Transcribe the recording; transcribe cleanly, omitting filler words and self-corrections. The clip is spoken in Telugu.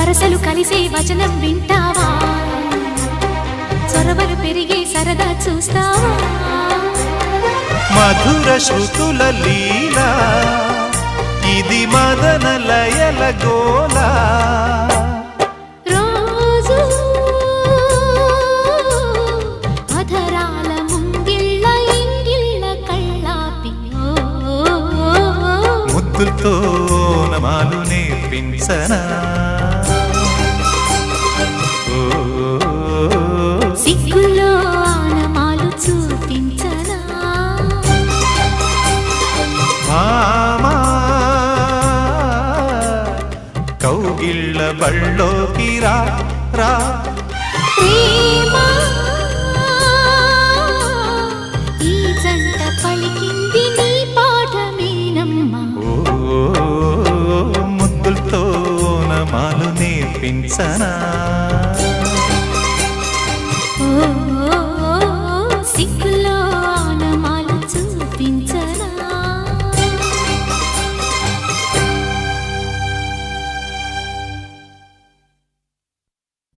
వరసలు కలిసే వచనం వింటావా చొరవలు పెరిగే సరదా చూస్తావా మధుర శృతుల లీలా ఇది మదన లయల గోలా రోజు అధరాల ముంగిళ్ళ ఇంగిళ్ళ కళ్ళాపి ముద్దులతో నమాలు నేర్పించనా సిగ్గుల్లో ఆనమాలు చూపించనా మామా కౌగిళ్ళ బళ్ళోకి రా రా ప్రేమ ఈ జంట పలికింది నీ పాఠమేనమ్మా ముద్దులతో నమాలు నేర్పించనా